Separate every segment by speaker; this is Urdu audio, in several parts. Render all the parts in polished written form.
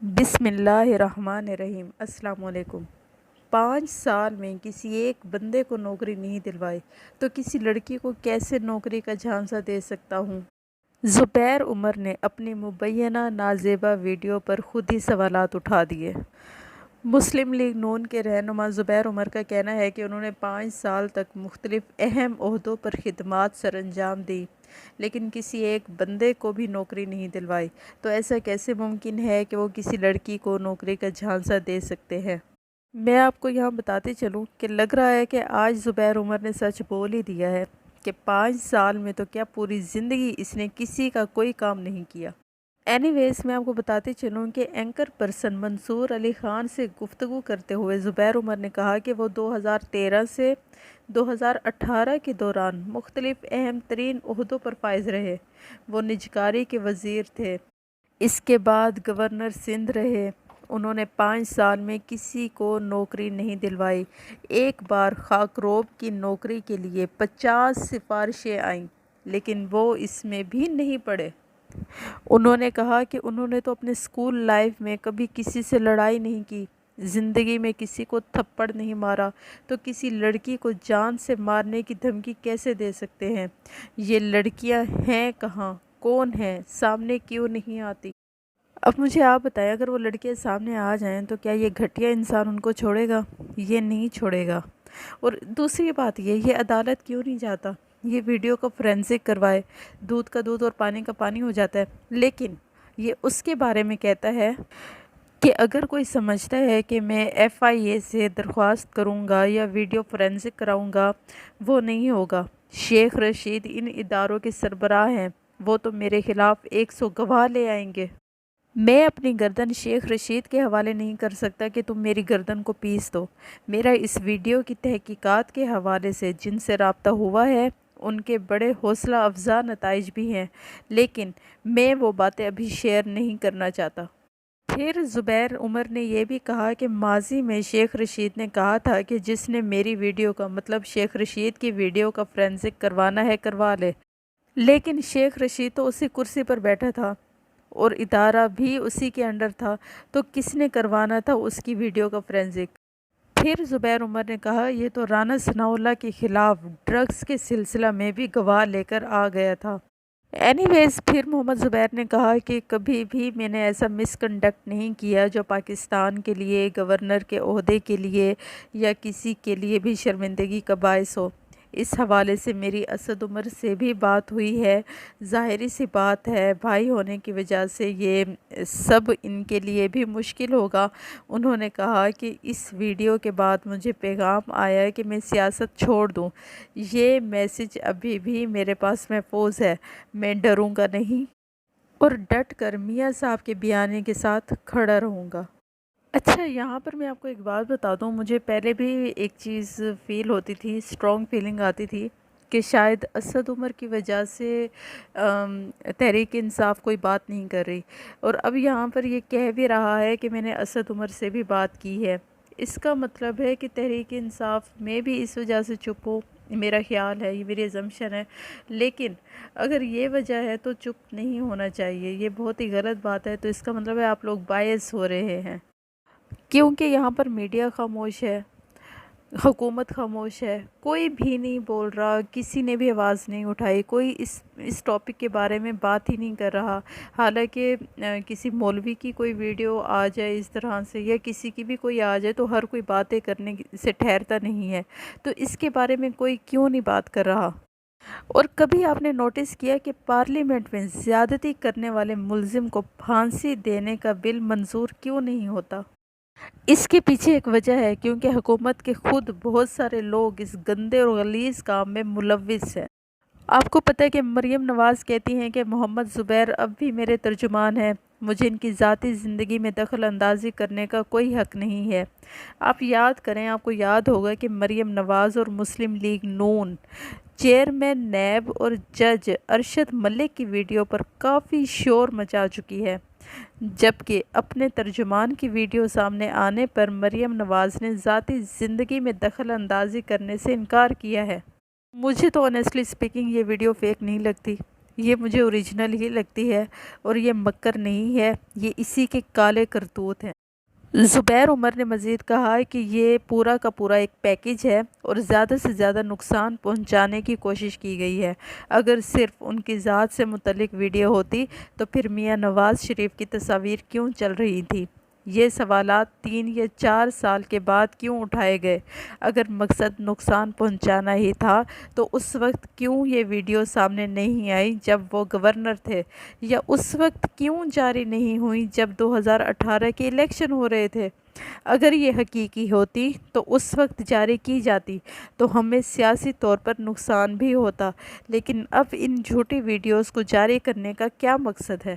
Speaker 1: بسم اللہ الرحمن الرحیم۔ السلام علیکم۔ 5 سال میں کسی ایک بندے کو نوکری نہیں دلوائی تو کسی لڑکی کو کیسے نوکری کا جھانسا دے سکتا ہوں؟ زبیر عمر نے اپنی مبینہ نازیبا ویڈیو پر خود ہی سوالات اٹھا دیے۔ مسلم لیگ نون کے رہنما زبیر عمر کا کہنا ہے کہ انہوں نے 5 سال تک مختلف اہم عہدوں پر خدمات سر انجام دی لیکن کسی ایک بندے کو بھی نوکری نہیں دلوائی، تو ایسا کیسے ممکن ہے کہ وہ کسی لڑکی کو نوکری کا جھانسا دے سکتے ہیں؟ میں آپ کو یہاں بتاتے چلوں کہ لگ رہا ہے کہ آج زبیر عمر نے سچ بول ہی دیا ہے کہ 5 سال میں تو کیا پوری زندگی اس نے کسی کا کوئی کام نہیں کیا۔ اینی ویز میں آپ کو بتاتے چلوں کہ اینکر پرسن منصور علی خان سے گفتگو کرتے ہوئے زبیر عمر نے کہا کہ وہ 2013 سے 2018 کے دوران مختلف اہم ترین عہدوں پر فائز رہے۔ وہ نجکاری کے وزیر تھے، اس کے بعد گورنر سندھ رہے۔ انہوں نے 5 سال میں کسی کو نوکری نہیں دلوائی۔ ایک بار خاکروب کی نوکری کے لیے 50 سفارشیں آئیں لیکن وہ اس میں بھی نہیں پڑے۔ انہوں نے کہا کہ انہوں نے تو اپنے اسکول لائف میں کبھی کسی سے لڑائی نہیں کی، زندگی میں کسی کو تھپڑ نہیں مارا، تو کسی لڑکی کو جان سے مارنے کی دھمکی کیسے دے سکتے ہیں؟ یہ لڑکیاں ہیں کہاں؟ کون ہیں؟ سامنے کیوں نہیں آتی؟ اب مجھے آپ بتائیں، اگر وہ لڑکیاں سامنے آ جائیں تو کیا یہ گھٹیا انسان ان کو چھوڑے گا؟ یہ نہیں چھوڑے گا۔ اور دوسری بات یہ عدالت کیوں نہیں جاتا؟ یہ ویڈیو کا فورینسک کروائے، دودھ کا دودھ اور پانی کا پانی ہو جاتا ہے، لیکن یہ اس کے بارے میں کہتا ہے کہ اگر کوئی سمجھتا ہے کہ میں FIA سے درخواست کروں گا یا ویڈیو فورینسک کراؤں گا، وہ نہیں ہوگا۔ شیخ رشید ان اداروں کے سربراہ ہیں، وہ تو میرے خلاف 100 گواہ لے آئیں گے۔ میں اپنی گردن شیخ رشید کے حوالے نہیں کر سکتا کہ تم میری گردن کو پیس دو۔ میرا اس ویڈیو کی تحقیقات کے حوالے سے جن سے رابطہ ہوا ہے ان کے بڑے حوصلہ افزا نتائج بھی ہیں، لیکن میں وہ باتیں ابھی شیئر نہیں کرنا چاہتا۔ پھر زبیر عمر نے یہ بھی کہا کہ ماضی میں شیخ رشید نے کہا تھا کہ جس نے میری ویڈیو کا مطلب شیخ رشید کی ویڈیو کا فورینسک کروانا ہے کروا لے، لیکن شیخ رشید تو اسی کرسی پر بیٹھا تھا اور ادارہ بھی اسی کے انڈر تھا، تو کس نے کروانا تھا اس کی ویڈیو کا فورینسک؟ پھر زبیر عمر نے کہا یہ تو رانا ثناءاللہ کے خلاف ڈرگز کے سلسلہ میں بھی گواہ لے کر آ گیا تھا۔ اینی ویز پھر محمد زبیر نے کہا کہ کبھی بھی میں نے ایسا مس کنڈکٹ نہیں کیا جو پاکستان کے لیے، گورنر کے عہدے کے لیے یا کسی کے لیے بھی شرمندگی کا باعث ہو۔ اس حوالے سے میری اسد عمر سے بھی بات ہوئی ہے۔ ظاہری سی بات ہے، بھائی ہونے کی وجہ سے یہ سب ان کے لیے بھی مشکل ہوگا۔ انہوں نے کہا کہ اس ویڈیو کے بعد مجھے پیغام آیا ہے کہ میں سیاست چھوڑ دوں۔ یہ میسج ابھی بھی میرے پاس محفوظ ہے۔ میں ڈروں گا نہیں اور ڈٹ کر میاں صاحب کے بیانے کے ساتھ کھڑا رہوں گا۔ اچھا، یہاں پر میں آپ کو ایک بات بتا دوں، مجھے پہلے بھی ایک چیز فیل ہوتی تھی، اسٹرانگ فیلنگ آتی تھی کہ شاید اسد عمر کی وجہ سے تحریک انصاف کوئی بات نہیں کر رہی، اور اب یہاں پر یہ کہہ بھی رہا ہے کہ میں نے اسد عمر سے بھی بات کی ہے۔ اس کا مطلب ہے کہ تحریک انصاف میں بھی اس وجہ سے چپ ہو، میرا خیال ہے، یہ میری ازمپشن ہے، لیکن اگر یہ وجہ ہے تو چپ نہیں ہونا چاہیے۔ یہ بہت ہی غلط بات ہے، تو اس کا مطلب ہے آپ لوگ باعث ہو رہے ہیں، کیونکہ یہاں پر میڈیا خاموش ہے، حکومت خاموش ہے، کوئی بھی نہیں بول رہا، کسی نے بھی آواز نہیں اٹھائی، کوئی اس ٹاپک کے بارے میں بات ہی نہیں کر رہا۔ حالانکہ کسی مولوی کی کوئی ویڈیو آ جائے اس طرح سے یا کسی کی بھی کوئی آ جائے تو ہر کوئی باتیں کرنے سے ٹھہرتا نہیں ہے، تو اس کے بارے میں کوئی کیوں نہیں بات کر رہا؟ اور کبھی آپ نے نوٹس کیا کہ پارلیمنٹ میں زیادتی کرنے والے ملزم کو پھانسی دینے کا بل منظور کیوں نہیں ہوتا؟ اس کے پیچھے ایک وجہ ہے، کیونکہ حکومت کے خود بہت سارے لوگ اس گندے اور غلیظ کام میں ملوث ہیں۔ آپ کو پتہ ہے کہ مریم نواز کہتی ہیں کہ محمد زبیر اب بھی میرے ترجمان ہیں، مجھے ان کی ذاتی زندگی میں دخل اندازی کرنے کا کوئی حق نہیں ہے۔ آپ یاد کریں، آپ کو یاد ہوگا کہ مریم نواز اور مسلم لیگ نون چیئرمین نیب اور جج ارشد ملک کی ویڈیو پر کافی شور مچا چکی ہے، جبکہ اپنے ترجمان کی ویڈیو سامنے آنے پر مریم نواز نے ذاتی زندگی میں دخل اندازی کرنے سے انکار کیا ہے۔ مجھے تو آنیسٹلی اسپیکنگ یہ ویڈیو فیک نہیں لگتی۔ یہ مجھے اوریجنل ہی لگتی ہے اور یہ مکر نہیں ہے، یہ اسی کے کالے کرتوت ہیں۔ زبیر عمر نے مزید کہا کہ یہ پورا کا پورا ایک پیکیج ہے اور زیادہ سے زیادہ نقصان پہنچانے کی کوشش کی گئی ہے۔ اگر صرف ان کی ذات سے متعلق ویڈیو ہوتی تو پھر میاں نواز شریف کی تصاویر کیوں چل رہی تھی؟ یہ سوالات 3 یا 4 سال کے بعد کیوں اٹھائے گئے؟ اگر مقصد نقصان پہنچانا ہی تھا تو اس وقت کیوں یہ ویڈیو سامنے نہیں آئی جب وہ گورنر تھے، یا اس وقت کیوں جاری نہیں ہوئی جب 2018 کے الیکشن ہو رہے تھے؟ اگر یہ حقیقی ہوتی تو اس وقت جاری کی جاتی تو ہمیں سیاسی طور پر نقصان بھی ہوتا، لیکن اب ان جھوٹی ویڈیوز کو جاری کرنے کا کیا مقصد ہے؟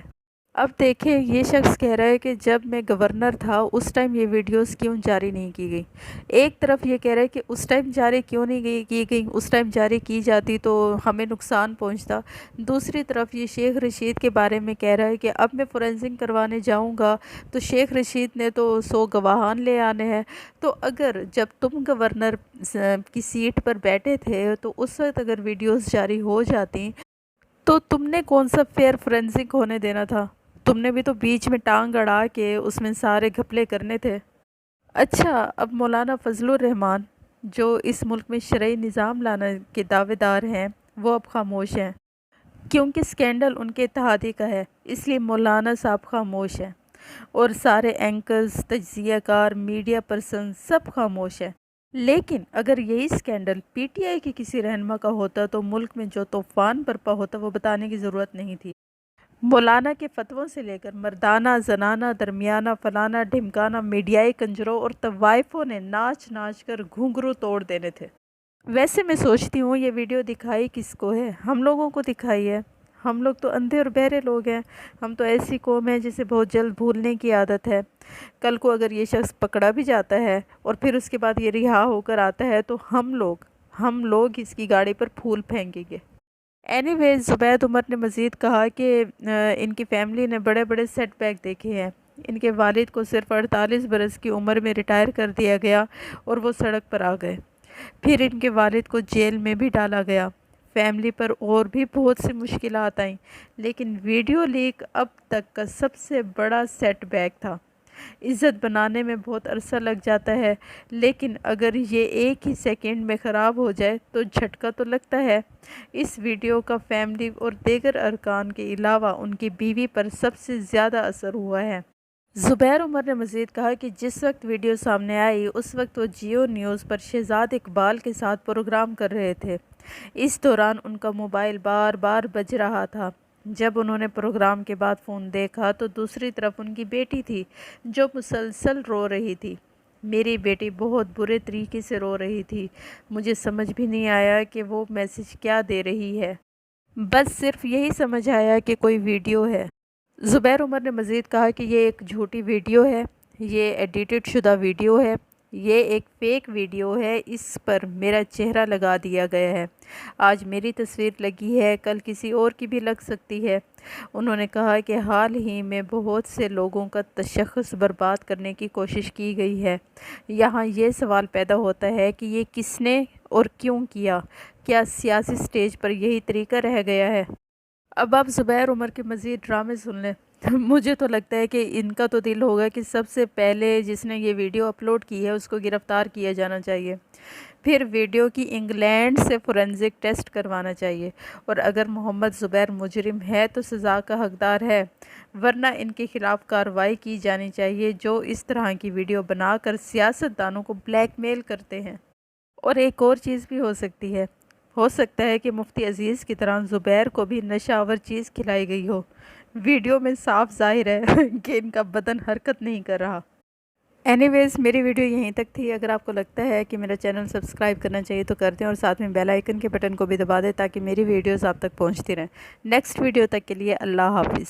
Speaker 1: اب دیکھیں، یہ شخص کہہ رہا ہے کہ جب میں گورنر تھا اس ٹائم یہ ویڈیوز کیوں جاری نہیں کی گئی۔ ایک طرف یہ کہہ رہا ہے کہ اس ٹائم جاری کیوں نہیں کی گئی، اس ٹائم جاری کی جاتی تو ہمیں نقصان پہنچتا۔ دوسری طرف یہ شیخ رشید کے بارے میں کہہ رہا ہے کہ اب میں فورینسک کروانے جاؤں گا تو شیخ رشید نے تو 100 گواہان لے آنے ہیں۔ تو اگر جب تم گورنر کی سیٹ پر بیٹھے تھے تو اس وقت اگر ویڈیوز جاری ہو جاتی تو تم نے کون سا فیئر فورینسک ہونے دینا تھا؟ تم نے بھی تو بیچ میں ٹانگ اڑا کے اس میں سارے گھپلے کرنے تھے۔ اچھا، اب مولانا فضل الرحمان جو اس ملک میں شرعی نظام لانے کے دعوے دار ہیں وہ اب خاموش ہیں، کیونکہ سکینڈل ان کے اتحادی کا ہے، اس لیے مولانا صاحب خاموش ہیں، اور سارے اینکرز، تجزیہ کار، میڈیا پرسن سب خاموش ہیں۔ لیکن اگر یہی سکینڈل پی ٹی آئی کے کسی رہنما کا ہوتا تو ملک میں جو طوفان برپا ہوتا وہ بتانے کی ضرورت نہیں تھی۔ مولانا کے فتووں سے لے کر مردانہ، زنانہ، درمیانہ، فلانا، ڈھمکانہ، میڈیائی کنجروں اور طوائفوں نے ناچ ناچ کر گھنگرو توڑ دینے تھے۔ ویسے میں سوچتی ہوں یہ ویڈیو دکھائی کس کو ہے؟ ہم لوگوں کو دکھائی ہے۔ ہم لوگ تو اندھے اور بہرے لوگ ہیں، ہم تو ایسی قوم ہے جسے بہت جلد بھولنے کی عادت ہے۔ کل کو اگر یہ شخص پکڑا بھی جاتا ہے اور پھر اس کے بعد یہ رہا ہو کر آتا ہے تو ہم لوگ اس کی گاڑی پر پھول پھینکیں گے۔ اینی ویز، زبید عمر نے مزید کہا کہ ان کی فیملی نے بڑے بڑے سیٹ بیک دیکھے ہیں۔ ان کے والد کو صرف 48 برس کی عمر میں ریٹائر کر دیا گیا اور وہ سڑک پر آ گئے۔ پھر ان کے والد کو جیل میں بھی ڈالا گیا۔ فیملی پر اور بھی بہت سی مشکلات آئیں، لیکن ویڈیو لیک اب تک کا سب سے بڑا سیٹ بیک تھا۔ عزت بنانے میں بہت عرصہ لگ جاتا ہے، لیکن اگر یہ ایک ہی سیکنڈ میں خراب ہو جائے تو جھٹکا تو لگتا ہے۔ اس ویڈیو کا فیملی اور دیگر ارکان کے علاوہ ان کی بیوی پر سب سے زیادہ اثر ہوا ہے۔ زبیر عمر نے مزید کہا کہ جس وقت ویڈیو سامنے آئی اس وقت وہ جیو نیوز پر شہزاد اقبال کے ساتھ پروگرام کر رہے تھے۔ اس دوران ان کا موبائل بار بار بج رہا تھا۔ جب انہوں نے پروگرام کے بعد فون دیکھا تو دوسری طرف ان کی بیٹی تھی جو مسلسل رو رہی تھی۔ میری بیٹی بہت برے طریقے سے رو رہی تھی۔ مجھے سمجھ بھی نہیں آیا کہ وہ میسج کیا دے رہی ہے، بس صرف یہی سمجھ آیا کہ کوئی ویڈیو ہے۔ زبیر عمر نے مزید کہا کہ یہ ایک جھوٹی ویڈیو ہے، یہ ایڈیٹڈ شدہ ویڈیو ہے، یہ ایک فیک ویڈیو ہے، اس پر میرا چہرہ لگا دیا گیا ہے۔ آج میری تصویر لگی ہے، کل کسی اور کی بھی لگ سکتی ہے۔ انہوں نے کہا کہ حال ہی میں بہت سے لوگوں کا تشخص برباد کرنے کی کوشش کی گئی ہے۔ یہاں یہ سوال پیدا ہوتا ہے کہ یہ کس نے اور کیوں کیا؟ کیا سیاسی سٹیج پر یہی طریقہ رہ گیا ہے؟ اب آپ زبیر عمر کے مزید ڈرامے سن لیں۔ مجھے تو لگتا ہے کہ ان کا تو دل ہوگا کہ سب سے پہلے جس نے یہ ویڈیو اپلوڈ کی ہے اس کو گرفتار کیا جانا چاہیے، پھر ویڈیو کی انگلینڈ سے فورینسک ٹیسٹ کروانا چاہیے، اور اگر محمد زبیر مجرم ہے تو سزا کا حقدار ہے، ورنہ ان کے خلاف کارروائی کی جانی چاہیے جو اس طرح کی ویڈیو بنا کر سیاست دانوں کو بلیک میل کرتے ہیں۔ اور ایک اور چیز بھی ہو سکتا ہے کہ مفتی عزیز کی طرح زبیر کو بھی نشہ آور چیز کھلائی گئی ہو۔ ویڈیو میں صاف ظاہر ہے کہ ان کا بدن حرکت نہیں کر رہا۔ اینی ویز، میری ویڈیو یہیں تک تھی۔ اگر آپ کو لگتا ہے کہ میرا چینل سبسکرائب کرنا چاہیے تو کر دیں، اور ساتھ میں بیل آئیکن کے بٹن کو بھی دبا دیں تاکہ میری ویڈیوز آپ تک پہنچتی رہیں۔ نیکسٹ ویڈیو تک کے لیے اللہ حافظ۔